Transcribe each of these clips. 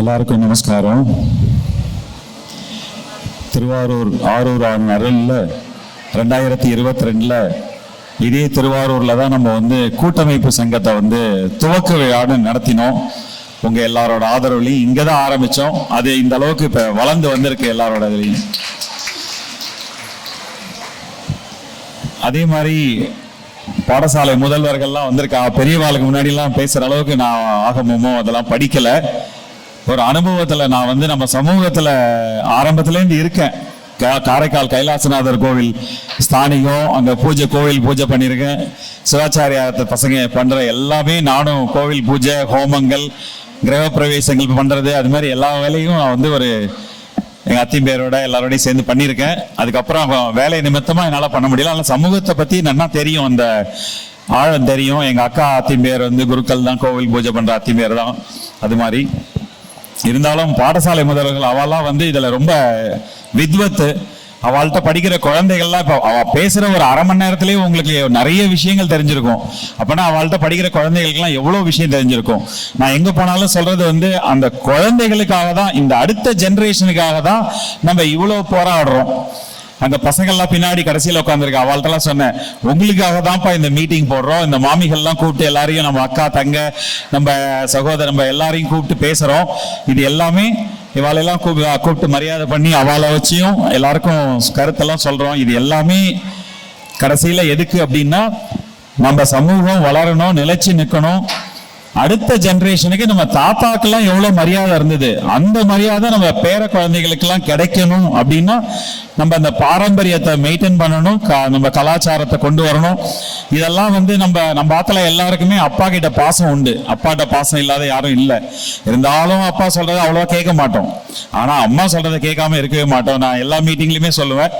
எல்லாருக்கும் நமஸ்காரம். திருவாரூர் ஆரூர் அருள்ல 2022 இதே திருவாரூர்ல தான் நம்ம கூட்டமைப்பு சங்கத்தை துவக்க விழான்னு நடத்தினோம். உங்க எல்லாரோட ஆதரவுலையும் இங்க தான் ஆரம்பிச்சோம். அது இந்த அளவுக்கு இப்ப வளர்ந்து வந்திருக்கு எல்லாரோட இதுலையும். அதே மாதிரி பாடசாலை முதல்வர்கள்லாம் வந்திருக்கா. பெரியவாளுக்கு முன்னாடி எல்லாம் பேசுற அளவுக்கு நான் ஆகமமோ அதெல்லாம் படிக்கல. ஒரு அனுபவத்துல நான் நம்ம சமூகத்துல ஆரம்பத்துல இருந்து இருக்கேன். காரைக்கால் கைலாசநாதர் கோவில் ஸ்தானிகம், அங்க கோவில் பூஜை பண்ணியிருக்கேன். சிவாச்சாரியாரத்தை பசங்க பண்ற எல்லாமே நானும் கோவில் பூஜை, ஹோமங்கள், கிரக பிரவேசங்கள் பண்றது, அது மாதிரி எல்லா வேலையும் நான் ஒரு எங்க அத்திம்பேரோட எல்லாரோடையும் சேர்ந்து பண்ணியிருக்கேன். அதுக்கப்புறம் வேலை நிமித்தமா என்னால பண்ண முடியல. ஆனால் சமூகத்தை பத்தி நல்லா தெரியும், அந்த ஆழம் தெரியும். எங்க அக்கா அத்திம்பேர் குருக்கள் தான், கோவில் பூஜை பண்ற அத்திம்பேர் தான். அது மாதிரி இருந்தாலும் பாடசாலை முதல்வர்கள் அவெல்லாம் இதுல ரொம்ப வித்வத்து. அவள்கிட்ட படிக்கிற குழந்தைகள்லாம் இப்போ அவ பேசுற ஒரு அரை மணி நேரத்திலேயே உங்களுக்கு நிறைய விஷயங்கள் தெரிஞ்சிருக்கும். அப்பனா அவள்கிட்ட படிக்கிற குழந்தைகளுக்கெல்லாம் எவ்வளவு விஷயம் தெரிஞ்சிருக்கும். நான் எங்க போனாலும் சொல்றது அந்த குழந்தைகளுக்காக தான், இந்த அடுத்த ஜெனரேஷனுக்காக தான் நம்ம இவ்வளவு போராடுறோம். அந்த பசங்கள்லாம் பின்னாடி கடைசியில் உட்காந்துருக்கு. அவள்கிட்டலாம் சொன்னேன், உங்களுக்காக தான்ப்பா இந்த மீட்டிங் போடுறோம். இந்த மாமிகள்லாம் கூப்பிட்டு எல்லாரையும், நம்ம அக்கா தங்க நம்ம சகோதரர் நம்ம எல்லாரையும் கூப்பிட்டு பேசுறோம். இது எல்லாமே இவாளெல்லாம் கூப்பிட்டு மரியாதை பண்ணி அவளை வச்சியும் எல்லாருக்கும் கருத்தெல்லாம் சொல்றோம். இது எல்லாமே கடைசியில எதுக்கு அப்படின்னா, நம்ம சமூகம் வளரணும், நிலைச்சு நிற்கணும். அடுத்த ஜெனரேஷனுக்கு நம்ம தாத்தாக்கெல்லாம் எவ்வளவு மரியாதை இருந்தது, அந்த மரியாதை நம்ம பேர குழந்தைகளுக்கு எல்லாம் கிடைக்கணும். அப்படின்னா நம்ம அந்த பாரம்பரியத்தை மெயின்டைன் பண்ணணும், நம்ம கலாச்சாரத்தை கொண்டு வரணும். இதெல்லாம் நம்ம ஆத்துல எல்லாருக்குமே அப்பா கிட்ட பாசம் உண்டு. அப்பாட்ட பாசம் இல்லாத யாரும் இல்லை. இருந்தாலும் அப்பா சொல்றதை அவ்வளவா கேட்க மாட்டோம். ஆனா அம்மா சொல்றதை கேட்காம இருக்கவே மாட்டோம். நான் எல்லா மீட்டிங்லயுமே சொல்லுவேன்,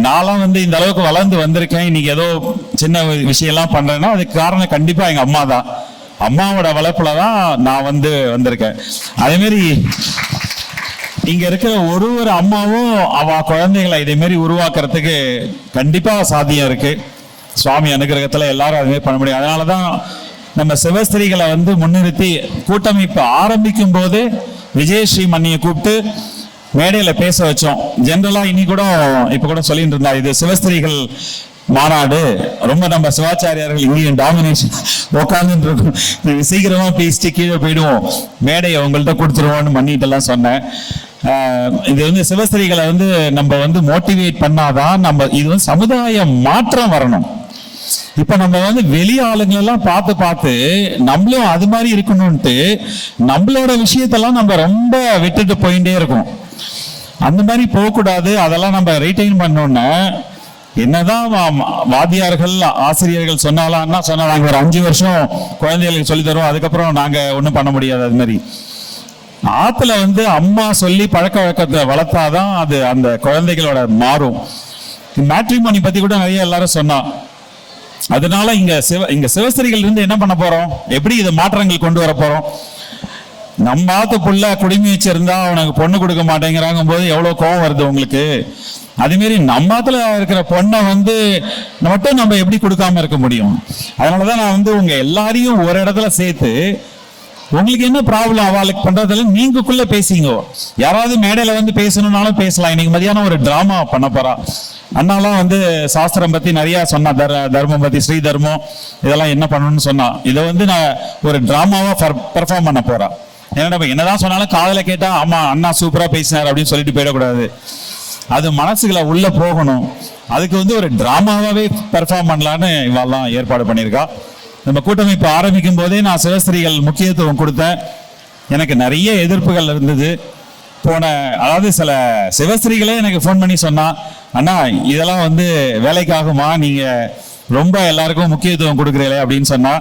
நான்லாம் இந்த அளவுக்கு வளர்ந்து வந்திருக்கேன். இன்னைக்கு ஏதோ சின்ன விஷயம்லாம் பண்றேன்னா அதுக்கு காரணம் கண்டிப்பா எங்க அம்மா தான். அம்மாவோட வளர்ப்புல தான் நான் வந்திருக்கேன். அதே மாதிரி இங்க இருக்கிற ஒரு அம்மாவும் அவ குழந்தைகளை இதே மாதிரி உருவாக்குறதுக்கு கண்டிப்பா சாத்தியம் இருக்கு. சுவாமி அனுகிரகத்துல எல்லாரும் அது மாதிரி பண்ண முடியும். அதனாலதான் நம்ம சிவஸ்திரிகளை முன்னிறுத்தி கூட்டமைப்பு ஆரம்பிக்கும் போது விஜயஸ்ரீ மணியை கூப்பிட்டு மேடையில பேச வச்சோம். ஜெனரலா இன்னைக்கு கூட இப்ப கூட சொல்லிட்டு இருந்தா, இது சிவஸ்திரிகள் மாநாடு, ரொம்ப நம்ம சிவாச்சாரியார்கள் இங்கேயும் டாமினேஷன் உட்காந்துட்டு இருக்கோம், சீக்கிரமா பேசிட்டு கீழே போயிடுவோம், மேடையை உங்கள்கிட்ட கொடுத்துருவோம்னு பண்ணிட்டு எல்லாம் சொன்னேன். இது சிவஸ்திரிகளை நம்ம மோட்டிவேட் பண்ணாதான் நம்ம இது சமுதாய மாற்றம் வரணும். இப்ப நம்ம வெளி ஆளுங்களெல்லாம் பார்த்து நம்மளும் அது மாதிரி இருக்கணும்ட்டு நம்மளோட விஷயத்தெல்லாம் நம்ம ரொம்ப விட்டுட்டு போயிட்டே இருக்கோம். அந்த மாதிரி போகக்கூடாது. அதெல்லாம் நம்ம ரீட்டைன் பண்ணோம்னா, என்னதான் வாத்தியார்கள் ஆசிரியர்கள் சொன்னாலும் நாங்க ஒரு 5 வருஷம் குழந்தைகளுக்கு சொல்லி தருவோம், அதுக்கப்புறம் நாங்க ஒண்ணும் பண்ண முடியாது. அது மாதிரி ஆத்துல அம்மா சொல்லி பழக்க வழக்கத்தை வளர்த்தாதான் அது அந்த குழந்தைகளோட மாறும். மேட்ரிமோனி பத்தி கூட நிறைய எல்லாரும் சொன்னா. அதனால இங்க சிவஸ்திரிகள் என்ன பண்ண போறோம், எப்படி இது மாற்றங்கள் கொண்டு வர போறோம். நம்ம ஆத்து புள்ள குடிமி வச்சிருந்தா அவனுக்கு பொண்ணு கொடுக்க மாட்டேங்கிறாங்க போது எவ்வளவு கோபம் வருது உங்களுக்கு. அதே மாதிரி நம்மத்துல இருக்கிற பொண்ணை மட்டும் நம்ம எப்படி கொடுக்காம இருக்க முடியும். அதனாலதான் நான் உங்க எல்லாரையும் ஒரு இடத்துல சேர்த்து, உங்களுக்கு என்ன ப்ராப்ளம் அவளுக்கு பண்றதுல நீங்கக்குள்ள பேசிங்க. யாராவது மேடையில பேசணும்னாலும் பேசலாம். இன்னைக்கு மதியானம் ஒரு டிராமா பண்ண போறா. அண்ணாலாம் சாஸ்திரம் பத்தி நிறைய சொன்னா, தர்மம் பத்தி, ஸ்ரீ தர்மம் இதெல்லாம் என்ன பண்ணணும்னு சொன்னா. இதை நான் ஒரு டிராமாவா பெர்ஃபார்ம் பண்ண போறா. ஏன்னா என்னதான் சொன்னாலும் காதல கேட்டா ஆமா அண்ணா சூப்பரா பேசினார் அப்படின்னு சொல்லிட்டு போயிடக்கூடாது. அது மனசுகளை உள்ள போகணும். அதுக்கு ஒரு டிராமாவே பெர்ஃபார்ம் பண்ணலான்னு இவெல்லாம் ஏற்பாடு பண்ணியிருக்கா. நம்ம கூட்டமைப்பு ஆரம்பிக்கும் போதே நான் சிவஸ்திரிகள் முக்கியத்துவம் கொடுத்தேன். எனக்கு நிறைய எதிர்ப்புகள் இருந்தது. அதாவது சில சிவஸ்திரிகளே எனக்கு ஃபோன் பண்ணி சொன்னா, அண்ணா இதெல்லாம் வேலைக்காகுமா, நீங்க ரொம்ப எல்லாருக்கும் முக்கியத்துவம் கொடுக்குறீங்களே அப்படின்னு சொன்னா.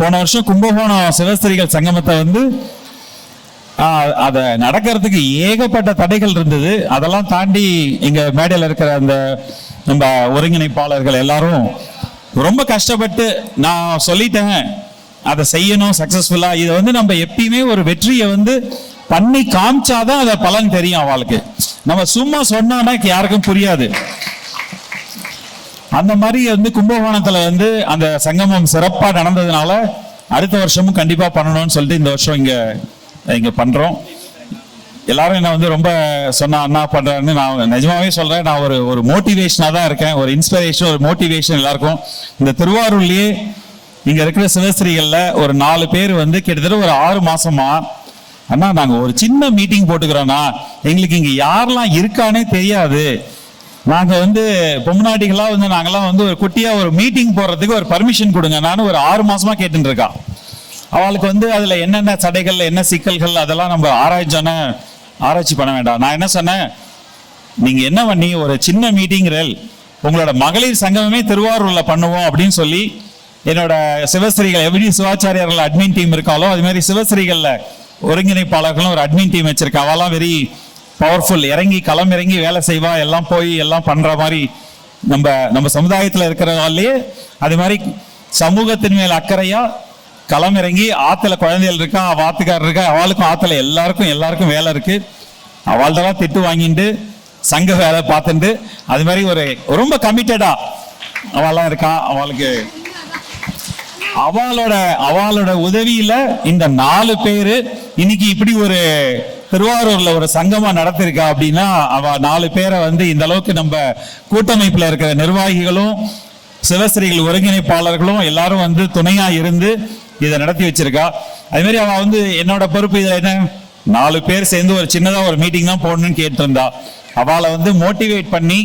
போன வருஷம் கும்பகோணம் சிவஸ்திரிகள் சங்கமத்தை அதை நடக்கிறதுக்கு ஏகப்பட்ட தடைகள் இருந்தது. அதெல்லாம் தாண்டி இங்க மேடையில் இருக்கிற அந்த நம்ம ஒருங்கிணைப்பாளர்கள் எல்லாரும் ரொம்ப கஷ்டப்பட்டு நான் சொல்லிட்டேன் அதை செய்யணும் சக்சஸ்ஃபுல்லா. இதை நம்ம எப்பயுமே ஒரு வெற்றியை பண்ணி காமிச்சாதான் அதை பலன் தெரியும் அவளுக்கு. நம்ம சும்மா சொன்னா யாருக்கும் புரியாது. அந்த மாதிரி கும்பகோணத்துல அந்த சங்கமம் சிறப்பா நடந்ததுனால அடுத்த வருஷமும் கண்டிப்பா பண்ணணும்னு சொல்லிட்டு இந்த வருஷம் இங்க இங்கே பண்ணுறோம். எல்லாரும் என்ன வந்து ரொம்ப சொன்னா அண்ணா பண்றாருன்னு நான் நிஜமாவே சொல்றேன். நான் ஒரு மோட்டிவேஷனாக தான் இருக்கேன், ஒரு இன்ஸ்பிரேஷன், ஒரு மோட்டிவேஷன் எல்லாருக்கும். இந்த திருவாரூர்லயே இங்க இருக்கிற சிவஸ்ரீகள்ல ஒரு 4 பேர் வந்து கிட்டத்தட்ட ஒரு 6 மாசமா அண்ணா நாங்க ஒரு சின்ன மீட்டிங் போட்டுக்கிறோம்னா எங்களுக்கு இங்க யாரெல்லாம் இருக்கானே தெரியாது, நாங்க வந்து பொம்நாட்டிகளா வந்து நாங்கெல்லாம் வந்து ஒரு குட்டியா ஒரு மீட்டிங் போடுறதுக்கு ஒரு பர்மிஷன் கொடுங்க நானும் ஒரு 6 மாசமா கேட்டுட்டு இருக்கா. அவளுக்கு வந்து அதுல என்னென்ன தடைகள் என்ன சிக்கல்கள் அதெல்லாம் நம்ம ஆராய்ச்சி பண்ண வேண்டாம். நான் என்ன சொன்னேன், நீங்க என்ன பண்ணி ஒரு சின்ன மீட்டிங் உங்களோட மகளிர் சங்கமே திருவாரூர்ல பண்ணுவோம் அப்படின்னு சொல்லி என்னோட சிவஸ்ரீகள் எப்படி சிவாச்சாரியர்கள் அட்மின் டீம் இருக்காலோ அது மாதிரி சிவஸ்ரீகள்ல ஒருங்கிணைப்பாளர்களும் ஒரு அட்மின் டீம் வச்சிருக்கா. அவெல்லாம் வெரி பவர்ஃபுல், களம் இறங்கி வேலை செய்வா, எல்லாம் போய் எல்லாம் பண்ற மாதிரி நம்ம சமுதாயத்துல இருக்கிறதாலே அது மாதிரி சமூகத்தின் மேல் அக்கறையா களம் இறங்கி ஆத்துல குழந்தைகள் இருக்கா, வாத்துக்காரர் இருக்கா, அவளுக்கும் ஆத்துல எல்லாருக்கும் வேலை இருக்கு. அவள்தான் திட்டு வாங்கிட்டு சங்க வேலை பார்த்துட்டு அது மாதிரி ஒரு ரொம்ப கமிட்டடா அவெல்லாம் இருக்கா. அவளோட உதவியில இந்த 4 பேரு இன்னைக்கு இப்படி ஒரு திருவாரூர்ல ஒரு சங்கமா நடத்திருக்கா அப்படின்னா அவ 4 பேரை வந்து இந்த அளவுக்கு நம்ம கூட்டமைப்புல இருக்கிற நிர்வாகிகளும் சிவஸ்ரீகள் ஒருங்கிணைப்பாளர்களும் எல்லாரும் வந்து துணையா இருந்து இதை நடத்தி வச்சிருக்கா. அதே மாதிரி அவ வந்து என்னோட பொறுப்பு இதுல என்ன 4 பேர் சேர்ந்து ஒரு சின்னதா ஒரு மீட்டிங் தான் போடணும்னு கேட்டிருந்தா. அவளை வந்து மோட்டிவேட் பண்ணி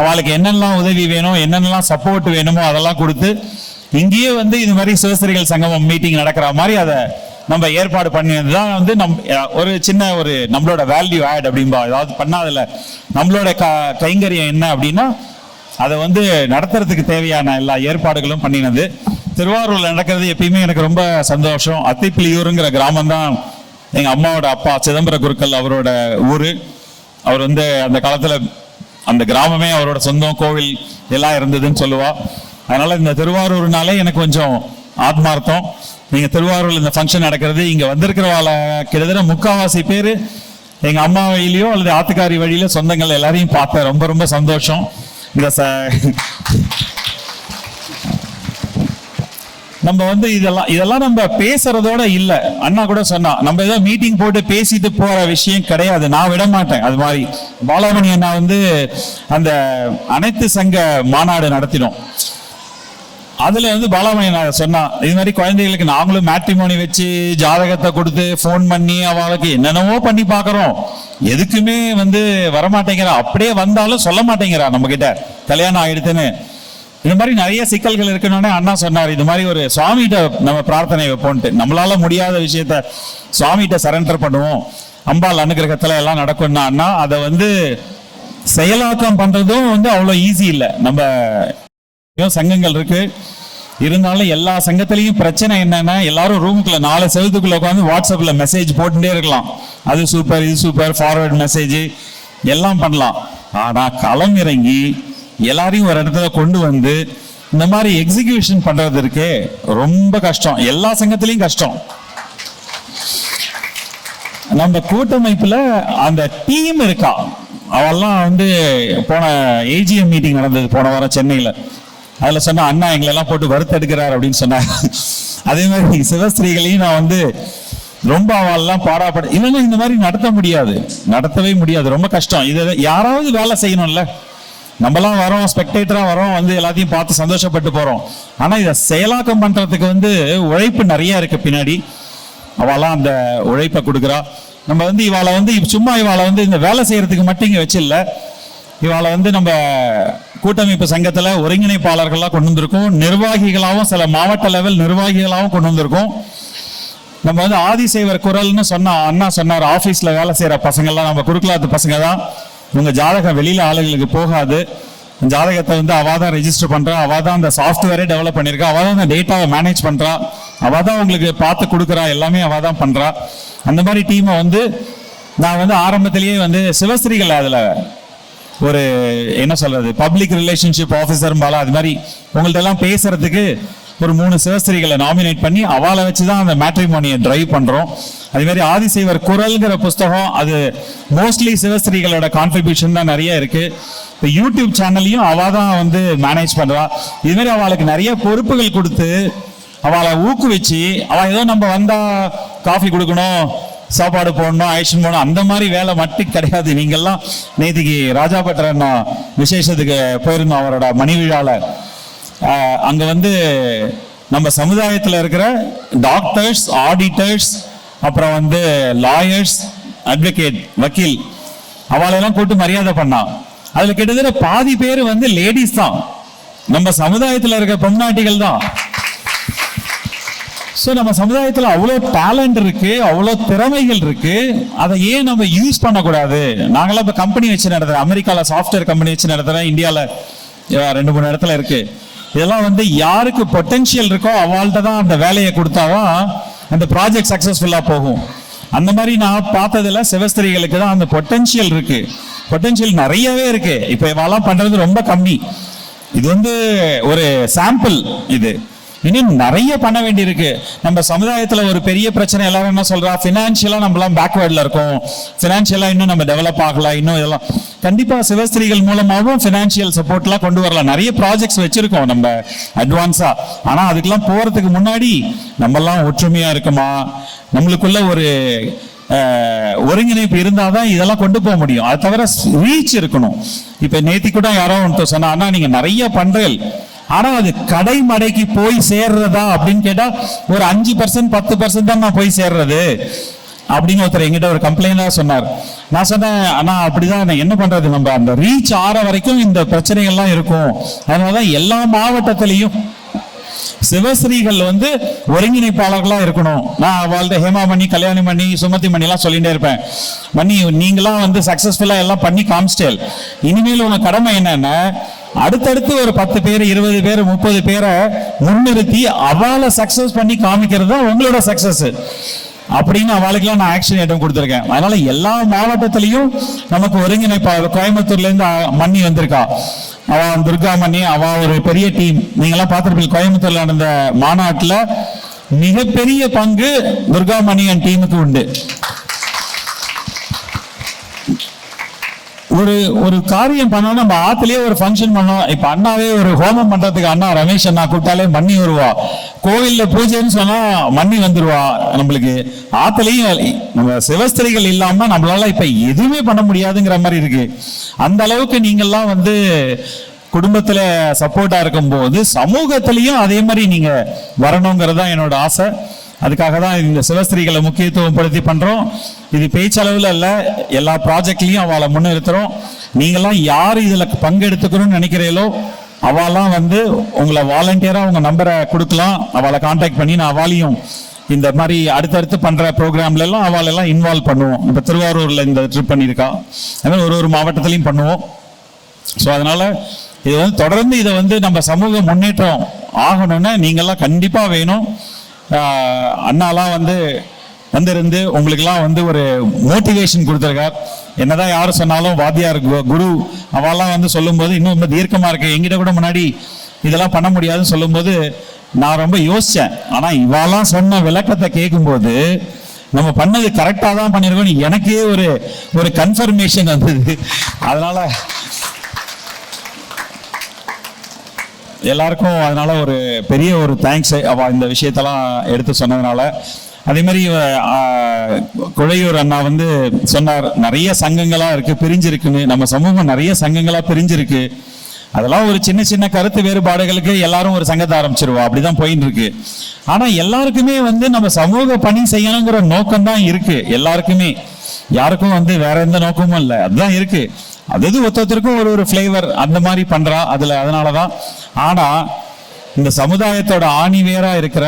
அவளுக்கு என்னென்னலாம் உதவி வேணும் என்னென்னலாம் சப்போர்ட் வேணுமோ அதெல்லாம் கொடுத்து இங்கேயே வந்து இது மாதிரி சிவஸ்ரீகள் சங்கமம் மீட்டிங் நடக்கிற மாதிரி அதை நம்ம ஏற்பாடு பண்ணியதுதான் வந்து ஒரு சின்ன ஒரு நம்மளோட வேல்யூ ஆட் அப்படின்பா. ஏதாவது பண்ணாதுல நம்மளோட கைங்கரியம் என்ன அப்படின்னா அதை வந்து நடத்துறதுக்கு தேவையான எல்லா ஏற்பாடுகளும் பண்ணினது. திருவாரூர்ல நடக்கிறது எப்பயுமே எனக்கு ரொம்ப சந்தோஷம். அத்திப்பிலியூருங்கிற கிராமம் தான் எங்க அம்மாவோட அப்பா சிதம்பர குருக்கள் அவரோட ஊரு. அவர் வந்து அந்த காலத்துல அந்த கிராமமே அவரோட சொந்தம், கோவில் எல்லாம் இருந்ததுன்னு சொல்லுவா. அதனால இந்த திருவாரூர்னாலே எனக்கு கொஞ்சம் ஆத்மார்த்தம். நீங்க திருவாரூர்ல இந்த ஃபங்க்ஷன் நடக்கிறது இங்க வந்திருக்கிறவால கிட்டத்தட்ட 3/4 பேர் எங்க அம்மா வழியிலயோ அல்லது ஆத்துக்காரி வழியில சொந்தங்கள் எல்லாரையும் பார்த்தேன். ரொம்ப ரொம்ப சந்தோஷம். நம்ம வந்து இதெல்லாம் நம்ம பேசுறதோட இல்ல. அண்ணா கூட சொன்னா நம்ம ஏதோ மீட்டிங் போட்டு பேசிட்டு போற விஷயம் கிடையாது, நான் விட மாட்டேன். அது மாதிரி பாலாமணி அண்ணா வந்து அந்த அனைத்து சங்க மாநாடு நடத்தினோம். அதுல வந்து பாலாமணி நான் சொன்னா இது மாதிரி குழந்தைகளுக்கு நாங்களும் மேட்ரிமோனி வச்சு ஜாதகத்தை கொடுத்து போன் பண்ணி அவளுக்கு என்னென்னவோ பண்ணி பாக்குறோம், எதுக்குமே வந்து வரமாட்டேங்கிறா. அப்படியே வந்தாலும் சொல்ல மாட்டேங்கிறா நம்ம கிட்ட கல்யாணம் ஆயிடுத்துன்னு. இந்த மாதிரி நிறைய சிக்கல்கள் இருக்குன்னு அண்ணா சொன்னார், இது மாதிரி ஒரு சுவாமிகிட்ட நம்ம பிரார்த்தனை வைப்போம்ட்டு. நம்மளால முடியாத விஷயத்த சுவாமிகிட்ட சரண்டர் பண்ணுவோம், அம்பாள் அனுகிரகத்துல எல்லாம் நடக்கும்னா அண்ணா அதை வந்து செயலாக்கம் பண்றதும் வந்து அவ்வளவு ஈஸி இல்லை. நம்ம சங்கங்கள் இருக்கு, இருந்தாலும் எல்லா சங்கத்திலையும் பிரச்சனை என்னன்னா எல்லாரும் ரூமுக்குள்ள 4 செவத்துக்குள்ள உட்காந்து வாட்ஸ்அப்ல மெசேஜ் போட்டுட்டே இருக்கலாம். அது சூப்பர் இது சூப்பர் ஃபார்வர்ட் மெசேஜ் எல்லாம் பண்ணலாம். ஆனா களம் இறங்கி எல்லாரையும் ஒரு இடத்துல கொண்டு வந்து இந்த மாதிரி எக்ஸிகியூஷன் பண்றது இருக்கே ரொம்ப கஷ்டம். எல்லா சங்கத்திலையும் கஷ்டம். நம்ம கூட்டமைப்புல அந்த டீம் இருக்கா, அவெல்லாம் வந்து போன ஏஜிஎம் மீட்டிங் நடந்தது போன வாரம் சென்னையில. அதுல சொன்னா அண்ணா எங்களை எல்லாம் போட்டு வறுத்தெடுக்கிறார் அப்படின்னு சொன்னாங்க. அதே மாதிரி சிவஸ்ரீகளையும் நான் வந்து ரொம்ப அவெல்லாம் பாராப்பட இல்லைன்னா இந்த மாதிரி நடத்தவே முடியாது, ரொம்ப கஷ்டம். இதை யாராவது வேலை செய்யணும்ல. நம்மலாம் வரோம் ஸ்பெக்டேட்டரா வரோம், வந்து எல்லாத்தையும் பார்த்து சந்தோஷப்பட்டு போறோம். ஆனா இதை செயலாக்கம் பண்றதுக்கு வந்து உழைப்பு நிறைய இருக்கு பின்னாடி. அவெல்லாம் அந்த உழைப்பை கொடுக்குறா. நம்ம வந்து இவாளை வந்து சும்மா இவாளை வந்து இந்த வேலை செய்யறதுக்கு மட்டும் இங்க வச்சில்ல, இவாளை வந்து நம்ம கூட்டமைப்பு சங்கத்துல ஒருங்கிணைப்பாளர்களா கொண்டு வந்திருக்கோம், நிர்வாகிகளாகவும் சில மாவட்ட லெவல் நிர்வாகிகளாகவும் கொண்டு வந்திருக்கோம். நம்ம வந்து ஆதிசேவர் குரல்னு அண்ணா சொன்னார், ஆபீஸ்ல வேலை செய்யற பசங்கள்லாம் நம்ம குறுக்கலாத்து பசங்க தான், உங்க ஜாதகம் வெளியில ஆளுகளுக்கு போகாது, ஜாதகத்தை வந்து அவாதான் ரெஜிஸ்டர் பண்றா, அவாதான் அந்த சாஃப்ட்வேரே டெவலப் பண்ணிருக்கா, அவாதான் அந்த டேட்டாவை மேனேஜ் பண்றா, அவாதான் உங்களுக்கு பார்த்து கொடுக்குறா, எல்லாமே அவாதான் பண்றா. அந்த மாதிரி டீமை வந்து நான் வந்து ஆரம்பத்திலேயே வந்து சிவஸ்ரீகள் அதுல ஒரு என்ன சொல்றது பப்ளிக் ரிலேஷன்ஷிப் ஆஃபீஸர் பாலா அது மாதிரி உங்கள்ட்ட எல்லாம் பேசுறதுக்கு ஒரு 3 சிவஸ்ரீகளை நாமினேட் பண்ணி அவளை வச்சுதான் அந்த மேட்ரிமோனியை டிரைவ் பண்றோம். அதே மாதிரி ஆதிசேவர் குரல்ங்கிற புஸ்தகம் அது மோஸ்ட்லி சிவஸ்ரீகளோட கான்ட்ரிபியூஷன் தான் நிறைய இருக்கு. இப்போ யூடியூப் சேனல்லையும் அவள் தான் வந்து மேனேஜ் பண்றா. இது மாதிரி அவளுக்கு நிறைய பொறுப்புகள் கொடுத்து அவளை ஊக்குவிச்சு, அவள் ஏதோ நம்ம வந்தா காஃபி கொடுக்கணும் சாப்பாடு போடணும், ஆக்ஷன் போடணும், அந்த மாதிரி வேலை மட்டும் கிடையாது. நீங்கள்லாம் நேற்றுக்கு ராஜாபட்டர் விசேஷத்துக்கு போயிருந்தோம் அவரோட மணி விழாவில். அங்கே வந்து நம்ம சமுதாயத்தில் இருக்கிற டாக்டர்ஸ், ஆடிட்டர்ஸ், அப்புறம் வந்து லாயர்ஸ், அட்வொகேட், வக்கீல், அவளெல்லாம் கூட்டு மரியாதை பண்ணான். அதுல கிட்டத்தட்ட பாதி பேர் வந்து லேடிஸ் தான், நம்ம சமுதாயத்தில் இருக்க பொம்நாட்டிகள் தான். ஸோ நம்ம சமுதாயத்தில் அவ்வளோ டேலண்ட் இருக்கு, அவ்வளோ திறமைகள் இருக்கு. அதை ஏன் நம்ம யூஸ் பண்ணக்கூடாது? நாங்களாம் இப்போ கம்பெனி வச்சு நடத்துறோம், அமெரிக்காவில் சாஃப்ட்வேர் கம்பெனி வச்சு நடத்துறேன், இந்தியாவில் 2-3 இடத்துல இருக்கு. இதெல்லாம் வந்து யாருக்கு பொட்டென்ஷியல் இருக்கோ அவள்கிட்ட தான் அந்த வேலையை கொடுத்தாதான் அந்த ப்ராஜெக்ட் சக்ஸஸ்ஃபுல்லாக போகும். அந்த மாதிரி நான் பார்த்ததுல சிவஸ்திரிகளுக்கு தான் அந்த பொட்டென்ஷியல் இருக்கு. பொட்டென்ஷியல் நிறையவே இருக்கு. இப்போ இவெல்லாம் பண்றது ரொம்ப கம்மி. இது வந்து ஒரு சாம்பிள். இது இன்னும் நிறைய பண்ண வேண்டி இருக்கு. நம்ம சமுதாயத்துல ஒரு பெரிய பிரச்சனை எல்லாரும் என்ன சொல்றா, பினான்சியலா நம்மளாம் பேக்வேர்ட்ல இருக்கோம், பினான்சியலா இன்னும் நம்ம டெவலப் ஆகல. இன்னும் இதெல்லாம் கண்டிப்பா சிவஸ்திரிகள் மூலமாகவும் பினான்சியல் சப்போர்ட்லாம் கொண்டு வரலாம். நிறைய ப்ராஜெக்ட்ஸ் வச்சிருக்கோம் நம்ம அட்வான்ஸா. ஆனா அதுக்கெல்லாம் போறதுக்கு முன்னாடி நம்ம எல்லாம் ஒற்றுமையா இருக்குமா, நம்மளுக்குள்ள ஒரு ஒருங்கிணைப்பு இருந்தாதான் இதெல்லாம் கொண்டு போக முடியும். அது தவிர ரீச் இருக்கணும். இப்ப நேத்தி கூட யாரோ ஒன்று சொன்னா, அண்ணா நீங்க நிறைய பண்றீங்க, ஆனா அது கடைமடைக்கு போய் சேர்றதா அப்படின்னு கேட்டா ஒரு 5% 10% தான் நான் போய் சேர்றது அப்படின்னு ஒருத்தர் எங்கிட்ட ஒரு கம்ப்ளைண்டா சொன்னார். நான் சொன்னேன், ஆனா அப்படிதான் என்ன பண்றது, நம்ம அந்த ரீச் ஆற வரைக்கும் இந்த பிரச்சனைகள்லாம் இருக்கும். அதனாலதான் எல்லா மாவட்டத்திலையும் சிவஸ்ரீகள் வந்து ஒருங்கிணைப்பாளர்களா இருக்கணும். நான் அவள்கிட்ட ஹேமா மணி, கல்யாணி மணி, சுமதி மணி எல்லாம் சொல்லிட்டே இருப்பேன். மணி நீங்களாம் வந்து சக்சஸ்ஃபுல்லா எல்லாம் பண்ணி காமிச்சிட்டேல், இனிமேல் உனக்கு கடமை என்னன்னா அடுத்தடுத்து ஒரு 10 பேர் 20 பேர் 30 பேரை முன்னிறுத்தி அவளை சக்சஸ் பண்ணி காமிக்கிறது தான் உங்களோட சக்சஸ் அப்படின்னு அவளுக்கெல்லாம் நான் ஆக்ஷன் ஐட்டம் கொடுத்துருக்கேன். அதனால எல்லா மாவட்டத்திலையும் நமக்கு ஒருங்கிணைப்பாளர், கோயம்புத்தூர்ல இருந்து மண்ணி வந்திருக்கா, அவ துர்கா மணி, அவ ஒரு பெரிய டீம். நீங்கெல்லாம் பார்த்துருப்பீங்க, கோயம்புத்தூர்ல நடந்த மாநாட்டுல மிகப்பெரிய பங்கு துர்கா மணியன் டீமுக்கு உண்டு. ஒரு காரியம் பண்ணோம், நம்ம ஆத்துலயே ஒரு ஃபங்க்ஷன் பண்ணோம். இப்ப அண்ணாவே ஒரு ஹோமம் பண்றதுக்கு அண்ணா ரமேஷ் அண்ணா கூப்பிட்டாலே மண்ணி வருவா. கோவில்ல பூஜைன்னு சொன்னா மண்ணி வந்துருவா. நம்மளுக்கு ஆத்துலயும் நம்ம சிவஸ்திரிகள் இல்லாம நம்மளால இப்ப எதுவுமே பண்ண முடியாதுங்கிற மாதிரி இருக்கு. அந்த அளவுக்கு நீங்கெல்லாம் வந்து குடும்பத்துல சப்போர்ட்டா இருக்கும் போது சமூகத்திலையும் அதே மாதிரி நீங்க வரணுங்கிறது தான் என்னோட ஆசை. அதுக்காக தான் இந்த சிவஸ்திரிகளை முக்கியத்துவம் படுத்தி பண்றோம். இது பேச்சளவுல இல்ல, எல்லா ப்ராஜெக்ட்லயும் அவளை முன்னிறுத்துறோம். நீங்கெல்லாம் யார் இதுல பங்கெடுத்துக்கணும்னு நினைக்கிறீங்களோ அவெல்லாம் வந்து உங்களை வாலண்டியரா உங்க நம்பரை கொடுக்கலாம், அவளை கான்டாக்ட் பண்ணி நான் அவளையும் இந்த மாதிரி அடுத்தடுத்து பண்ற ப்ரோக்ராம்ல எல்லாம் அவளெல்லாம் இன்வால்வ் பண்ணுவோம். இப்ப திருவாரூர்ல இந்த ட்ரிப் பண்ணியிருக்கா, அது ஒரு மாவட்டத்திலையும் பண்ணுவோம். ஸோ அதனால இது வந்து தொடர்ந்து இதை வந்து நம்ம சமூக முன்னேற்றம் ஆகணும்னா நீங்கெல்லாம் கண்டிப்பா வேணும். அண்ணாலாம் வந்திருந்து உங்களுக்கெல்லாம் வந்து ஒரு மோட்டிவேஷன் கொடுத்துருக்கார். என்னதான் யாரும் சொன்னாலும் வாத்தியார் குரு அவெல்லாம் வந்து சொல்லும்போது இன்னும் ரொம்ப தீர்க்கமா இருக்கு. எங்கிட்ட கூட முன்னாடி இதெல்லாம் பண்ண முடியாதுன்னு சொல்லும்போது நான் ரொம்ப யோசிச்சேன். ஆனா இவாலாம் சொன்ன விளக்கத்தை கேட்கும்போது நம்ம பண்ணது கரெக்டா தான் பண்ணிருக்கோம் எனக்கே ஒரு கன்ஃபர்மேஷன் வந்தது. அதனால எல்லாருக்கும் அதனால ஒரு பெரிய ஒரு தேங்க்ஸ் அவ இந்த விஷயத்தெல்லாம் எடுத்து சொன்னதுனால. அதே மாதிரி குழையூர் அண்ணா வந்து சொன்னார், நிறைய சங்கங்களா இருக்கு, பிரிஞ்சிருக்குன்னு. நம்ம சமூகம் நிறைய சங்கங்களா பிரிஞ்சிருக்கு. அதெல்லாம் ஒரு சின்ன சின்ன கருத்து வேறுபாடுகளுக்கு எல்லாரும் ஒரு சங்கத்தை ஆரம்பிச்சிருவா, அப்படிதான் போயிட்டு இருக்கு. ஆனா எல்லாருக்குமே வந்து நம்ம சமூக பணி செய்யணுங்கிற நோக்கம் தான் இருக்கு எல்லாருக்குமே. யாருக்கும் வந்து வேற எந்த நோக்கமும் இல்லை, அதுதான் இருக்கு. அது ஒருத்தருக்கும் ஒரு ஃபிளேவர் அந்த மாதிரி பண்றா அதனாலதான். ஆனா இந்த சமுதாயத்தோட ஆணிவேரா இருக்கிற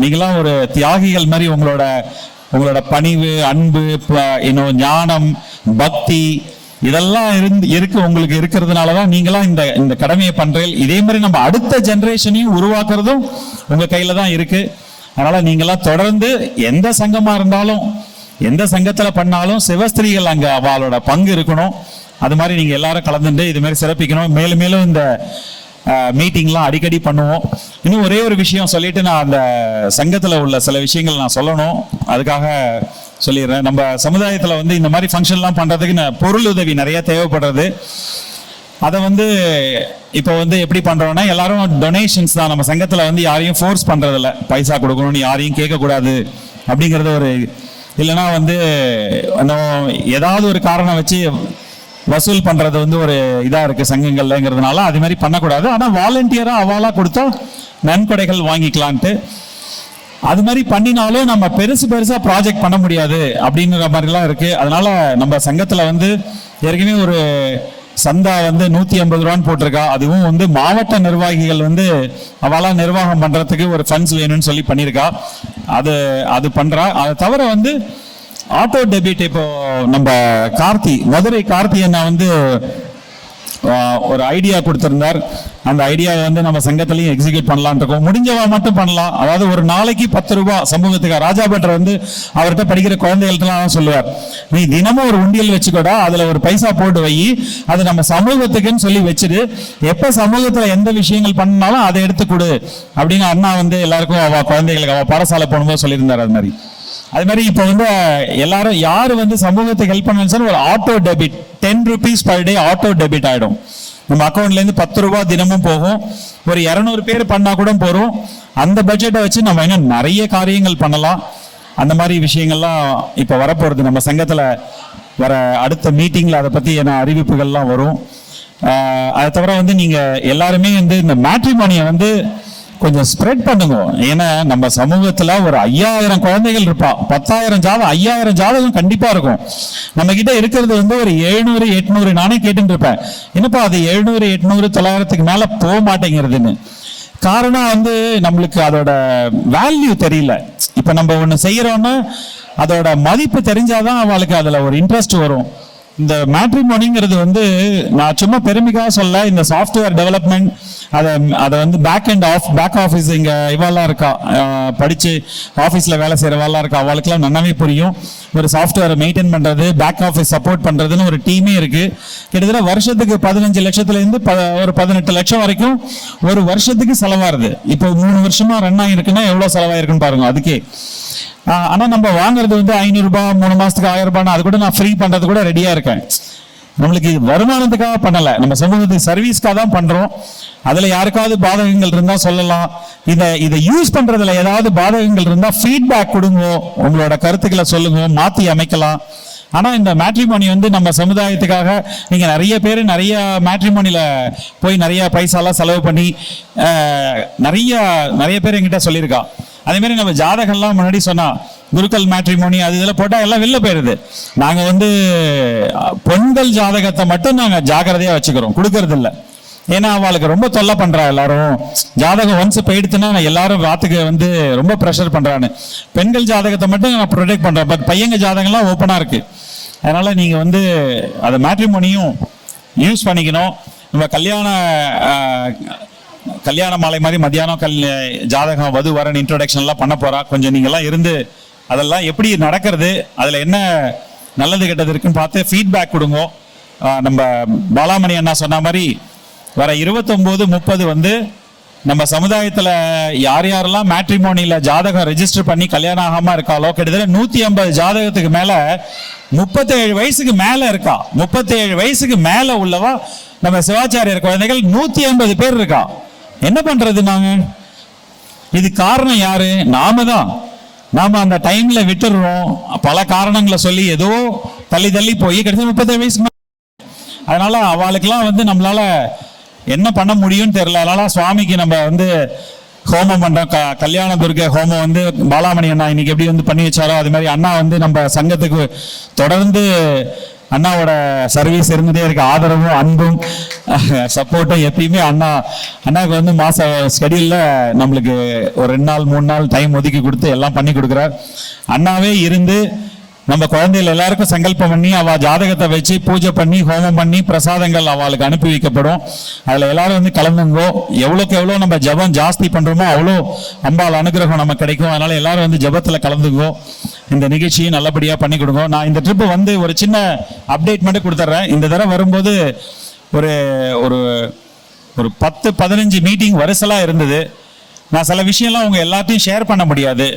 நீங்களாம் ஒரு தியாகிகள் மாதிரி உங்களோட பணிவு, அன்பு, இன்னும் ஞானம், பக்தி இதெல்லாம் இருக்கு உங்களுக்கு இருக்கிறதுனாலதான் நீங்களாம் இந்த கடமையை பண்றீங்க. இதே மாதிரி நம்ம அடுத்த ஜெனரேஷனையும் உருவாக்குறதும் உங்க கையில தான் இருக்கு. அதனால நீங்களாம் தொடர்ந்து எந்த சங்கமா இருந்தாலும் எந்த சங்கத்துல பண்ணாலும் சிவஸ்திரிகள் அங்க அவளோட பங்கு இருக்கணும். அது மாதிரி நீங்க எல்லாரும் கலந்துட்டு இது மாதிரி சிறப்பிக்கணும். மேலும் மேலும் இந்த மீட்டிங்லாம் அடிக்கடி பண்ணுவோம். இன்னும் ஒரே ஒரு விஷயம் சொல்லிட்டு நான் அந்த சங்கத்துல உள்ள சில விஷயங்கள் நான் சொல்லணும், அதுக்காக சொல்லிடுறேன். நம்ம சமுதாயத்துல வந்து இந்த மாதிரி ஃபங்க்ஷன்லாம் பண்றதுக்கு பொருள் உதவி நிறைய தேவைப்படுறது. அதை வந்து இப்போ வந்து எப்படி பண்றோம்னா எல்லாரும் டொனேஷன்ஸ் தான். நம்ம சங்கத்துல வந்து யாரையும் ஃபோர்ஸ் பண்றதில்ல, பைசா கொடுக்கணும்னு யாரையும் கேட்கக்கூடாது அப்படிங்கறத ஒரு இல்லைன்னா வந்து ஏதாவது ஒரு காரணம் வச்சு வசூல் பண்றது வந்து ஒரு இதா இருக்கு சங்கங்கள்லங்கிறதுனால அது மாதிரி பண்ணக்கூடாது. ஆனா வாலண்டியரா அவாலா கொடுத்தா நன்கொடைகள் வாங்கிக்கலான்ட்டு அது மாதிரி பண்ணினாலும் நம்ம பெருசா ப்ராஜெக்ட் பண்ண முடியாது அப்படிங்கிற மாதிரிலாம் இருக்கு. அதனால நம்ம சங்கத்துல வந்து ஏற்கனவே ஒரு சந்தா வந்து 150 ரூபான்னு போட்டிருக்கா. அதுவும் வந்து மாவட்ட நிர்வாகிகள் வந்து அவளா நிர்வாகம் பண்றதுக்கு ஒரு ஃபண்ட்ஸ் வேணும்னு சொல்லி பண்ணியிருக்கா. அது பண்றா. அதை தவிர வந்து ஆட்டோ டெபிட் இப்போ நம்ம மதுரை கார்த்தி அண்ணா வந்து ஒரு ஐடியா கொடுத்திருந்தார். அந்த ஐடியாவை வந்து நம்ம சங்கத்திலையும் எக்ஸிக்யூட் பண்ணலான் இருக்கோம். முடிஞ்சவா மட்டும் பண்ணலாம். அதாவது ஒரு நாளைக்கு 10 ரூபாய் சமூகத்துக்கு. ராஜா பட்டர் வந்து அவர்கிட்ட படிக்கிற குழந்தைகளுக்கெல்லாம் சொல்லுவார், நீ தினமும் ஒரு உண்டியல் வச்சுக்கூடா, அதுல ஒரு பைசா போட்டு வை, அது நம்ம சமூகத்துக்குன்னு சொல்லி வச்சுட்டு எப்ப சமூகத்துல எந்த விஷயங்கள் பண்ணாலும் அதை எடுத்து கொடு அப்படின்னு அண்ணா வந்து எல்லாருக்கும் அவ குழந்தைகளுக்கு அவ பாடசாலை போகும்போது சொல்லியிருந்தார். அது மாதிரி இப்போ வந்து எல்லாரும் யாரு வந்து சமூகத்துக்கு ஹெல்ப் பண்ணு ஒரு auto debit 10 rupees per day auto debit ஆயிடும். நம்ம அக்கௌண்ட்ல இருந்து 10 ரூபாய் தினமும் போகும். ஒரு 200 பேர் பண்ணா கூட போறோம். அந்த பட்ஜெட்டை வச்சு நம்ம இன்னும் நிறைய காரியங்கள் பண்ணலாம். அந்த மாதிரி விஷயங்கள்லாம் இப்ப வரப்போறது. நம்ம சங்கத்துல வர அடுத்த மீட்டிங்ல அதை பத்தி என்ன அறிவிப்புகள்லாம் வரும். அதை தவிர வந்து நீங்க எல்லாருமே வந்து இந்த மேட்ரிமோனியை வந்து கொஞ்சம் ஸ்ப்ரெட் பண்ணுங்க. ஏன்னா நம்ம சமூகத்துல ஒரு 5000 குழந்தைகள் இருப்பா. 10,000 ஜாதகம் 5000 ஜாதகம் கண்டிப்பா இருக்கும். நம்ம கிட்ட இருக்கிறது வந்து ஒரு 700 800. நானே கேட்டுட்டு இருப்பேன், என்னப்பா அது 700 800 900க்கு மேல போக மாட்டேங்கிறதுன்னு. காரணம் வந்து நம்மளுக்கு அதோட வேல்யூ தெரியல. இப்ப நம்ம ஒண்ணு செய்யறோம்னா அதோட மதிப்பு தெரிஞ்சாதான் அவளுக்கு அதுல ஒரு இன்ட்ரெஸ்ட் வரும். இந்த மேட்ரிமோனிங்கிறது வந்து நான் சும்மா பெருமைக்காக சொல்ல, இந்த சாஃப்ட்வேர் டெவலப்மெண்ட் அதை வந்து பேக் ஆஃபீஸ் இங்க இவாலாம் இருக்கா, படிச்சு ஆஃபீஸ்ல வேலை செய்யறவாலாம் இருக்கா, அவளுக்குலாம் நல்லாவே புரியும். ஒரு சாஃப்ட்வேரை மெயின்டைன் பண்றது, பேக் ஆஃபீஸ் சப்போர்ட் பண்றதுன்னு ஒரு டீமே இருக்கு. கிட்டத்தட்ட வருஷத்துக்கு 15 லட்சத்துல இருந்து ஒரு 18 லட்சம் வரைக்கும் ஒரு வருஷத்துக்கு செலவாருது. இப்போ 3 வருஷமா ரன் ஆகிருக்குன்னா எவ்வளவு செலவாயிருக்குன்னு பாருங்க அதுக்கே. ஆனா நம்ம வாங்குறது வந்து 500 ரூபாய், 3 மாசத்துக்கு 1000 ரூபாய். அது கூட நான் ஃப்ரீ பண்றது கூட ரெடியா இருக்கேன். நம்மளுக்கு வருமானத்துக்காக பண்ணல, நம்ம சமூகத்துக்கு சர்வீஸ்க்காக தான் பண்றோம். அதுல யாருக்காவது பாதகங்கள் இருந்தா சொல்லலாம். இதை யூஸ் பண்றதுல ஏதாவது பாதகங்கள் இருந்தா ஃபீட்பேக் கொடுங்க, உங்களோட கருத்துக்களை சொல்லுங்க, மாத்தி அமைக்கலாம். ஆனா இந்த மேட்ரிமோனி வந்து நம்ம சமுதாயத்துக்காக நீங்க நிறைய பேர் நிறைய மேட்ரிமோனில போய் நிறைய பைசாலாம் செலவு பண்ணி நிறைய பேர் என்கிட்ட சொல்லியிருக்கா. அதே மாதிரி நம்ம ஜாதகம்லாம் முன்னாடி சொன்னா குருக்கள் மேட்ரிமோனி அது இதெல்லாம் போட்டா எல்லாம் வெளில போயிருது. நாங்க வந்து பெண்கள் ஜாதகத்தை மட்டும் நாங்க ஜாக்கிரதையா வச்சுக்கிறோம், கொடுக்கறது இல்லை. ஏன்னா அவளுக்கு ரொம்ப தொல்லை பண்றா. எல்லாரும் ஜாதகம் ஒன்ஸ் போயிடுச்சுன்னா எல்லாரும் வாத்துக்கு வந்து ரொம்ப ப்ரெஷர் பண்றான்னு. பெண்கள் ஜாதகத்தை மட்டும் நான் ப்ரொடெக்ட் பண்றேன். பட் பையங்க ஜாதகம்லாம் ஓப்பனா இருக்கு. அதனால நீங்க வந்து அதை மேட்ரிமோனியும் யூஸ் பண்ணிக்கணும். நம்ம கல்யாண மாலை மாதிரி மத்தியானம் ஜாதகம் வது வரன் இன்ட்ரோடக்ஷன்லாம் பண்ண போறா. கொஞ்சம் நீங்கள்லாம் இருந்து அதெல்லாம் எப்படி நடக்கிறது, அதில் என்ன நல்லது கெட்டது இருக்குன்னு பார்த்து ஃபீட்பேக் கொடுங்க. நம்ம பாலாமணி அண்ணா சொன்ன மாதிரி வர 29 30 வந்து நம்ம சமுதாயத்தில் யார் யாரெல்லாம் மேட்ரிமோனியில் ஜாதகம் ரெஜிஸ்டர் பண்ணி கல்யாணம் ஆகாமல் இருக்காளோ கிட்டத்தட்ட 150 ஜாதகத்துக்கு மேலே 37 வயசுக்கு மேலே இருக்கா. 37 வயசுக்கு மேலே உள்ளவா நம்ம சிவாச்சாரியர் குழந்தைகள் 150 பேர் இருக்கா. என்ன பண்றது நாங்க? இது காரணம் யாரு? நாம தான். நாம அந்த டைம்ல விட்டுடுறோம். பல காரணங்களை சொல்லி ஏதோ தள்ளி போய் கிட்டத்தட்ட 37 வயசுக்கு. அதனால அவளுக்கெல்லாம் வந்து நம்மளால என்ன பண்ண முடியும்னு தெரியல. அதனால சுவாமிக்கு நம்ம வந்து ஹோமம் பண்றோம். கல்யாண துர்க்கை ஹோமம் வந்து பாலாமணி அண்ணா இன்னைக்கு எப்படி வந்து பண்ணி வச்சாரோ அது மாதிரி அண்ணா வந்து நம்ம சங்கத்துக்கு தொடர்ந்து அண்ணாவோட சர்வீஸ் இருந்துட்டே இருக்கு. ஆதரவும் அன்பும் சப்போர்ட்டும் எப்பயுமே அண்ணாவுக்கு வந்து மாச ஸ்கெடியூல்ல நம்மளுக்கு ஒரு 2 நாள் 3 நாள் டைம் ஒதுக்கி கொடுத்து எல்லாம் பண்ணி கொடுக்குறார். அண்ணாவே இருந்து நம்ம குழந்தைகள் எல்லாருக்கும் சங்கல்பம் பண்ணி அவ ஜாதகத்தை வச்சு பூஜை பண்ணி ஹோமம் பண்ணி பிரசாதங்கள் அவளுக்கு அனுப்பி வைக்கப்படும். அதுல எல்லாரும் வந்து கலந்துங்கோ. எவ்வளோக்கு எவ்வளோ நம்ம ஜபம் ஜாஸ்தி பண்றோமோ அவ்வளோ அம்பாள் அனுகிரகம் நமக்கு கிடைக்கும். அதனால எல்லாரும் வந்து ஜபத்துல கலந்துங்கோ. இந்த நிகழ்ச்சியை நல்லபடியா பண்ணி கொடுங்க. நான் இந்த ட்ரிப் வந்து ஒரு சின்ன அப்டேட் மட்டும் கொடுத்துட்றேன். இந்த தடவை வரும்போது ஒரு ஒரு 10-15 மீட்டிங் வரிசலா இருந்தது. நான் சில விஷயம்லாம் உங்க எல்லாத்தையும் ஷேர் பண்ண முடியாது.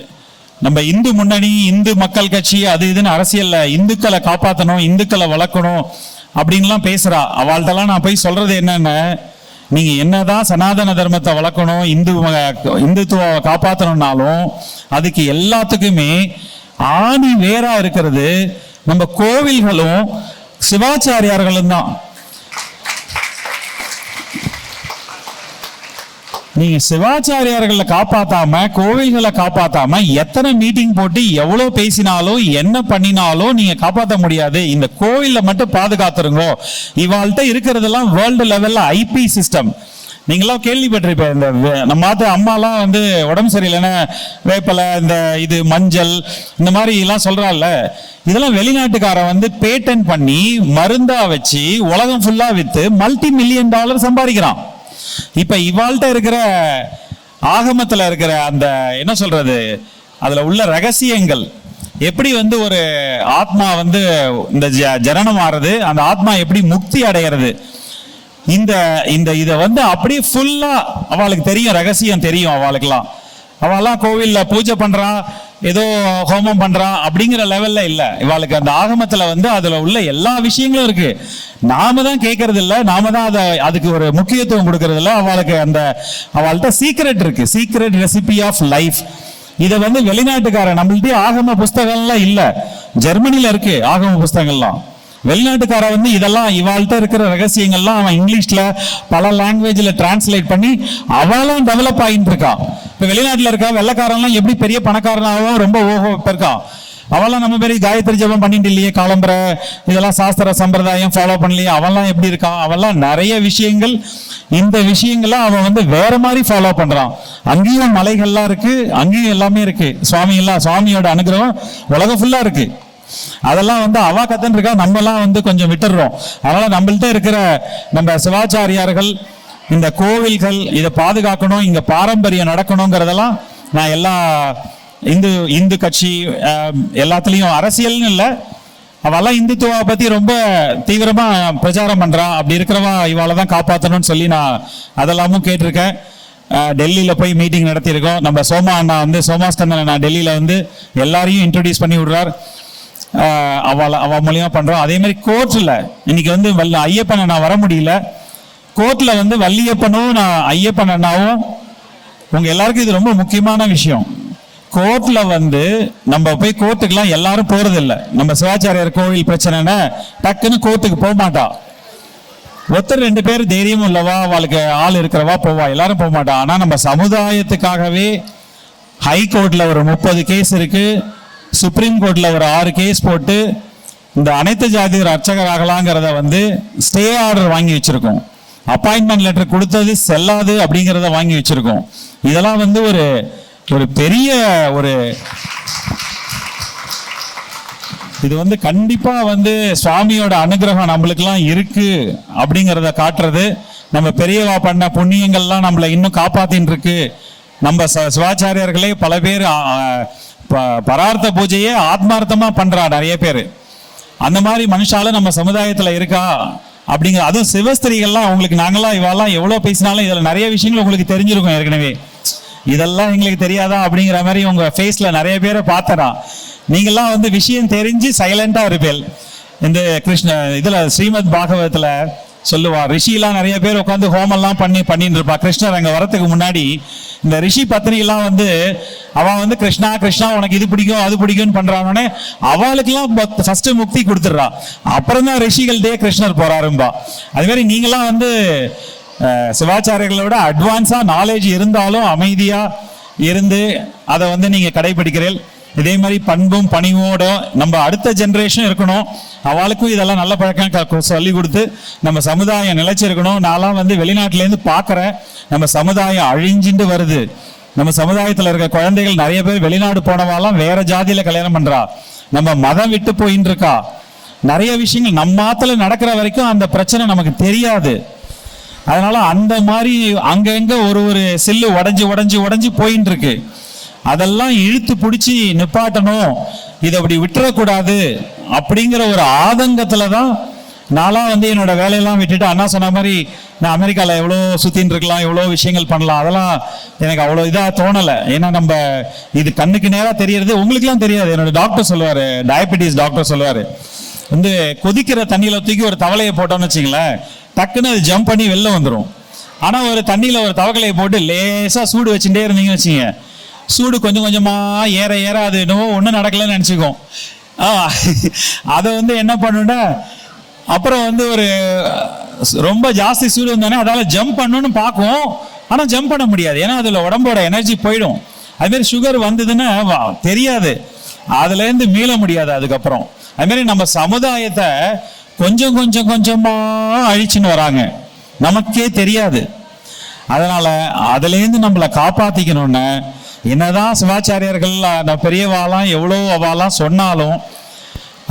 நம்ம இந்து முன்னணி, இந்து மக்கள் கட்சி, அது இதுன்னு அரசியல்ல இந்துக்களை காப்பாற்றணும், இந்துக்களை வளர்க்கணும் அப்படின்லாம் பேசுறா. அவள்கிட்டலாம் நான் போய் சொல்றது என்னன்னு, நீங்க என்னதான் சனாதன தர்மத்தை வளர்க்கணும், இந்துத்துவ காப்பாற்றணும்னாலும் அதுக்கு எல்லாத்துக்குமே ஆணி வேரா இருக்கிறது நம்ம கோவில்களும் சிவாச்சாரியார்களும் தான். நீங்க சிவாச்சாரியார்களை காப்பாத்தாம, கோவில்களை காப்பாத்தாம எத்தனை மீட்டிங் போட்டு எவ்வளவு பேசினாலும் என்ன பண்ணினாலும் நீங்க காப்பாற்ற முடியாது. இந்த கோவில்ல மட்டும் பாதுகாத்துருங்க. இவாள்கிட்ட இருக்கிறதெல்லாம் வேர்ல்டு லெவல்ல ஐபி சிஸ்டம். நீங்களாம் கேள்விப்பட்டிருப்பேன், இந்த நம்ம அம்மாலாம் வந்து உடம்பு சரியில்லைன்னா வேப்பலை, இந்த இது மஞ்சள், இந்த மாதிரி எல்லாம் சொல்றாள்ல, இதெல்லாம் வெளிநாட்டுக்கார வந்து பேட்டன் பண்ணி மருந்தா வச்சு உலகம் ஃபுல்லா வித்து $multi-million சம்பாதிக்கிறான். இப்ப இவாள்கிட்ட இருக்கிற ஆகமத்துல இருக்கிற அந்த என்ன சொல்றது, அதுல உள்ள ரகசியங்கள், எப்படி வந்து ஒரு ஆத்மா வந்து இந்த ஜனனம் ஆறது, அந்த ஆத்மா எப்படி முக்தி அடைகிறது, இந்த இந்த இதை வந்து அப்படியே ஃபுல்லா அவளுக்கு தெரியும், ரகசியம் தெரியும் அவளுக்கெல்லாம். அவெல்லாம் கோவில்ல பூஜை பண்றா, ஏதோ ஹோமம் பண்றா அப்படிங்கிற லெவல்ல இல்ல. இவளுக்கு அந்த ஆகமத்துல வந்து அதுல உள்ள எல்லா விஷயங்களும் இருக்கு. நாம தான் கேட்கறது இல்ல, நாம தான் அதுக்கு ஒரு முக்கியத்துவம் கொடுக்கறது இல்ல. அவளுக்கு அந்த அவள்கிட்ட சீக்ரெட் இருக்கு, சீக்ரெட் ரெசிபி ஆஃப் லைஃப். இதை வந்து வெளிநாட்டுக்கார நம்மள்ட்ட ஆகம புஸ்தகம்லாம் இல்ல, ஜெர்மனில இருக்கு ஆகம புஸ்தகங்கள்லாம். வெளிநாட்டுக்கார வந்து இதெல்லாம் இவாள்கிட்ட இருக்கிற ரகசியங்கள்லாம் அவன் இங்கிலீஷ்ல பல லாங்குவேஜ்ல டிரான்ஸ்லேட் பண்ணி அவளும் டெவலப் ஆகிட்டு இருக்கான். இப்ப வெளிநாட்டுல இருக்கா வெள்ளக்காரன்லாம் எப்படி பெரிய பணக்காரனாகவும் ரொம்ப ஓஹோ இருக்கான். அவெல்லாம் நம்ம பெரிய காயத்ரி ஜபம் பண்ணிட்டு இல்லையே, காலம்பரை இதெல்லாம் சாஸ்திர சம்பிரதாயம் ஃபாலோ பண்ணலையே, அவெல்லாம் எப்படி இருக்கான். அவெல்லாம் நிறைய விஷயங்கள், இந்த விஷயங்கள்லாம் அவன் வந்து வேற மாதிரி ஃபாலோ பண்றான். அங்கேயும் மலைகள்லாம் இருக்கு, அங்கேயும் எல்லாமே இருக்கு. சுவாமியோட அனுகிரகம் உலகம் ஃபுல்லா இருக்கு. அதெல்லாம் வந்து அவா கத்தன் இருக்கா, நம்ம எல்லாம் வந்து கொஞ்சம் விட்டுடுறோம். அதனால நம்மள்ட்ட இருக்கிற நம்ம சிவாச்சாரியார்கள், இந்த கோவில்கள் இதை பாதுகாக்கணும், இங்க பாரம்பரியம் நடக்கணுங்கிறதெல்லாம் நான் எல்லா இந்து கட்சி எல்லாத்துலயும், அரசியல்னு இல்லை, அவெல்லாம் இந்துத்துவா பத்தி ரொம்ப தீவிரமா பிரச்சாரம் பண்றான். அப்படி இருக்கிறவா இவாளை தான் காப்பாற்றணும்னு சொல்லி நான் அதெல்லாமும் கேட்டிருக்கேன். டெல்லியில போய் மீட்டிங் நடத்தியிருக்கோம். நம்ம சோமா அண்ணா வந்து சோமாஸ்கந்தன் நான் டெல்லியில வந்து எல்லாரையும் இன்ட்ரோடியூஸ் பண்ணி விடுறார். அவ மூலியமா பண்றோம். அதே மாதிரி கோர்ட்ல இன்னைக்கு வந்து ஐயப்பனை நான் வர முடியல, கோர்ட்ல வந்து வள்ளியப்பனும் நான் ஐயப்பன் அண்ணாவும், உங்க எல்லாருக்கும் இது ரொம்ப முக்கியமான விஷயம். கோர்ட்ல வந்து நம்ம போய் கோர்ட்டுக்கெல்லாம் எல்லாரும் போறது இல்லை. நம்ம சிவாச்சாரியார் கோவில் பிரச்சனைன்னா டக்குன்னு கோர்ட்டுக்கு போக மாட்டா. ஒருத்தர் 2 பேர் தைரியம் உள்ளவா, அவளுக்கு ஆள் இருக்கிறவா போவா, எல்லாரும் போக மாட்டா. ஆனா நம்ம சமுதாயத்துக்காகவே ஹை கோர்ட்ல ஒரு 30 கேஸ் இருக்கு, சுப்ரீம் கோர்ட்ல ஒரு 6 கேஸ் போட்டு இந்த அனைத்து ஜாதி அர்ச்சகர் ஆகலாங்கிறத வந்து ஸ்டே ஆர்டர் வாங்கி வச்சிருக்கோம். அப்பாயின்மெண்ட் லெட்டர் கொடுத்தது செல்லாது அப்படிங்கிறத வாங்கி வச்சிருக்கோம். இதெல்லாம் வந்து ஒரு பெரிய இது வந்து கண்டிப்பா வந்து சுவாமியோட அனுகிரகம் நம்மளுக்கெல்லாம் இருக்கு அப்படிங்கிறத காட்டுறது. நம்ம பெரியவா பண்ண புண்ணியங்கள்லாம் நம்மளை இன்னும் காப்பாத்தின்னு இருக்கு. நம்ம சிவாச்சாரியர்களே பல பேர் பரார்த்த பூஜையே ஆத்மார்த்தமா பண்றா நிறைய பேர். அந்த மாதிரி மனுஷால நம்ம சமுதாயத்துல இருக்கா அப்படிங்கிற, அதுவும் சிவஸ்திரிகள்லாம் உங்களுக்கு நாங்களாம் இவாலாம் எவ்வளவு பேசினாலும் இதுல நிறைய விஷயங்கள் உங்களுக்கு தெரிஞ்சிருக்கும் ஏற்கனவே. இதெல்லாம் எங்களுக்கு தெரியாதா அப்படிங்கிற மாதிரி உங்க ஃபேஸ்ல நிறைய பேரை பார்த்தனா. நீங்கெல்லாம் வந்து விஷயம் தெரிஞ்சு சைலண்டா இருப்பேன். இந்த இதுல ஸ்ரீமத் பாகவத்துல சொல்லுவா, ரிஷிலாம் நிறைய பேர் உட்காந்து ஹோமெல்லாம் பண்ணிட்டு இருப்பா. கிருஷ்ணர் அங்க வரத்துக்கு முன்னாடி இந்த ரிஷி பத்னி எல்லாம் வந்து அவன் வந்து கிருஷ்ணா கிருஷ்ணா உனக்கு இது பிடிக்கும் அது பிடிக்கும்னு பண்றானே, அவளுக்கெல்லாம் ஃபர்ஸ்ட் முக்தி கொடுத்துடுறா. அப்புறம் தான் ரிஷிகள்டே கிருஷ்ணர் போறாரும்பா. அது மாதிரி நீங்களாம் வந்து சிவாச்சாரியர்களோட அட்வான்ஸா நாலேஜ் இருந்தாலும் அமைதியா இருந்து அதை வந்து நீங்க கடைபிடிக்கிறீர்கள். இதே மாதிரி பண்பும் பணிவோட நம்ம அடுத்த ஜென்ரேஷன் இருக்கணும். அவளுக்கும் இதெல்லாம் நல்ல பழக்கம் சொல்லி கொடுத்து நம்ம சமுதாயம் நிலைச்சிருக்கணும். நான்லாம் வந்து வெளிநாட்டிலேருந்து பார்க்குறேன், நம்ம சமுதாயம் அழிஞ்சிட்டு வருது. நம்ம சமுதாயத்தில் இருக்க குழந்தைகள் நிறைய பேர் வெளிநாடு போனவாலாம் வேற ஜாதியில கல்யாணம் பண்றா. நம்ம மதம் விட்டு போயின்னு இருக்கா. நிறைய விஷயங்கள் நம்ம ஆத்துல நடக்கிற வரைக்கும் அந்த பிரச்சனை நமக்கு தெரியாது. அதனால அந்த மாதிரி அங்கங்க ஒரு சில்லு உடஞ்சி போயின்னு இருக்கு. அதெல்லாம் இழுத்து பிடிச்சி நிப்பாட்டணும், இதை அப்படி விட்டுறக்கூடாது அப்படிங்கிற ஒரு ஆதங்கத்துலதான் நான்லாம் வந்து என்னோட வேலையெல்லாம் விட்டுட்டு, அண்ணா சொன்ன மாதிரி நான் அமெரிக்கால எவ்வளோ சுத்தின்னு இருக்கலாம், எவ்வளோ விஷயங்கள் பண்ணலாம், அதெல்லாம் எனக்கு அவ்வளோ இதாக தோணலை. ஏன்னா நம்ம இது கண்ணுக்கு நேராக தெரியறது, உங்களுக்குலாம் தெரியாது. என்னோட டாக்டர் சொல்லுவாரு, டயபெட்டிஸ் டாக்டர் சொல்லுவாரு, வந்து கொதிக்கிற தண்ணியில தூக்கி ஒரு தவளையை போட்டோம்னு வச்சுங்களேன், டக்குன்னு அது ஜம்ப் பண்ணி வெளில வந்துடும். ஆனா ஒரு தண்ணியில ஒரு தவக்கலையை போட்டு லேசா சூடு வச்சுட்டே இருந்தீங்கன்னு வச்சுங்க, சூடு கொஞ்சம் கொஞ்சமாக ஏற ஏற அது என்னவோ ஒன்றும் நடக்கலைன்னு நினச்சிக்கும். அதை வந்து என்ன பண்ணுன்னா அப்புறம் வந்து ஒரு ரொம்ப ஜாஸ்தி சூடு வந்தோடனே அதால் ஜம்ப் பண்ணணும்னு பார்க்கும், ஆனால் ஜம்ப் பண்ண முடியாது, ஏன்னா அதில் உடம்போட எனர்ஜி போயிடும். அதுமாரி சுகர் வந்ததுன்னா தெரியாது, அதுலேருந்து மீள முடியாது அதுக்கப்புறம். அதுமாரி நம்ம சமுதாயத்தை கொஞ்சம் கொஞ்சம் கொஞ்சமாக அழிச்சுன்னு வராங்க, நமக்கே தெரியாது. அதனால் அதுலேருந்து நம்மளை காப்பாற்றிக்கணுன்னு என்னதான் சிவாச்சாரியர்கள் பெரியவாலாம் எவ்வளோ அவாலாம் சொன்னாலும்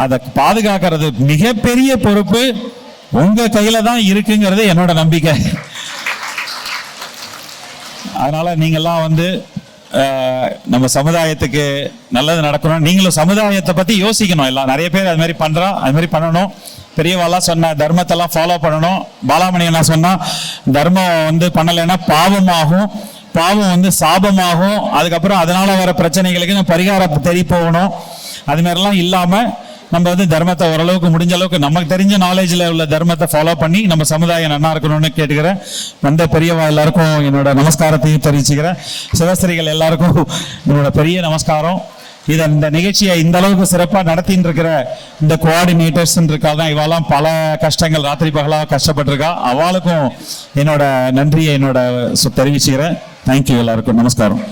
அதை பாதுகாக்கிறது மிகப்பெரிய பொறுப்பு உங்கள் கையில் தான் இருக்குங்கிறது என்னோட நம்பிக்கை. அதனால் நீங்கள்லாம் வந்து நம்ம சமுதாயத்துக்கு நல்லது நடக்கணும். நீங்களும் சமுதாயத்தை பற்றி யோசிக்கணும். எல்லாம் நிறைய பேர் அது மாதிரி பண்ணுறா, அது மாதிரி பண்ணணும். பெரியவாலாம் சொன்ன தர்மத்தெல்லாம் ஃபாலோ பண்ணணும். பாலாமணி என்ன சொன்னால், தர்மம் வந்து பண்ணலைன்னா பாவமாகும், பாவம் வந்து சாபமாகும், அதுக்கப்புறம் அதனால் வர பிரச்சனைகளுக்கு நம்ம பரிகாரம் தேடி போகணும். அது மாதிரிலாம் இல்லாமல் நம்ம வந்து தர்மத்தை ஓரளவுக்கு முடிஞ்ச அளவுக்கு நமக்கு தெரிஞ்ச நாலேஜில் உள்ள தர்மத்தை ஃபாலோ பண்ணி நம்ம சமுதாயம் நல்லா இருக்கணும்னு கேட்டுக்கிறேன். வந்த பெரியவா எல்லாருக்கும் என்னோட நமஸ்காரத்தையும் தெரிவிச்சுக்கிறேன். சிவஸ்திரிகள் எல்லாருக்கும் என்னோட பெரிய நமஸ்காரம். இந்த நிகழ்ச்சியை இந்த அளவுக்கு சிறப்பாக நடத்தின்னு இருக்கிற இந்த கோஆர்டினேட்டர்ஸ் இருக்காதான், இவாலாம் பல கஷ்டங்கள் ராத்திரி பகலாக கஷ்டப்பட்டிருக்கா, அவளுக்கும் என்னோட நன்றியை என்னோட தெரிவிச்சுக்கிறேன். தேங்க்யூ எல்லாருக்கும், நமஸ்காரம்.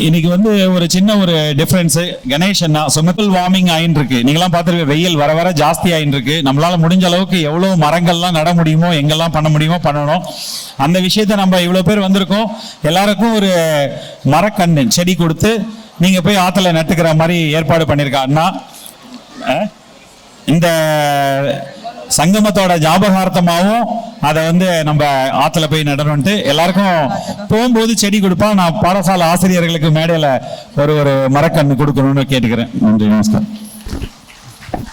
இன்னைக்கு வந்து ஒரு சின்ன ஒரு டிஃபரன்ஸ், கணேஷன்னா சுமக்கல் வார்மிங் ஆயின்னு இருக்கு. நீங்களாம் பார்த்துருக்க, வெயில் வர வர ஜாஸ்தி ஆயின்னு இருக்கு. நம்மளால முடிஞ்ச அளவுக்கு எவ்வளோ மரங்கள்லாம் நட முடியுமோ, எங்கெல்லாம் பண்ண முடியுமோ பண்ணணும். அந்த விஷயத்த நம்ம இவ்வளோ பேர் வந்திருக்கோம், எல்லாருக்கும் ஒரு மரக்கன்று செடி கொடுத்து நீங்கள் போய் ஆற்றுல நட்டுக்கிற மாதிரி ஏற்பாடு பண்ணியிருக்கா அண்ணா. இந்த சங்கமத்தோட ஞாபகார்த்தமாகவும் அதை வந்து நம்ம ஆற்றுல போய் நடணும்ட்டு எல்லாருக்கும் போகும்போது செடி கொடுப்பா. நான் பாடசாலை ஆசிரியர்களுக்கு மேடையில் ஒரு மரக்கன்று கொடுக்கணும்னு கேட்டுக்கிறேன். நன்றி, நமஸ்காரம்.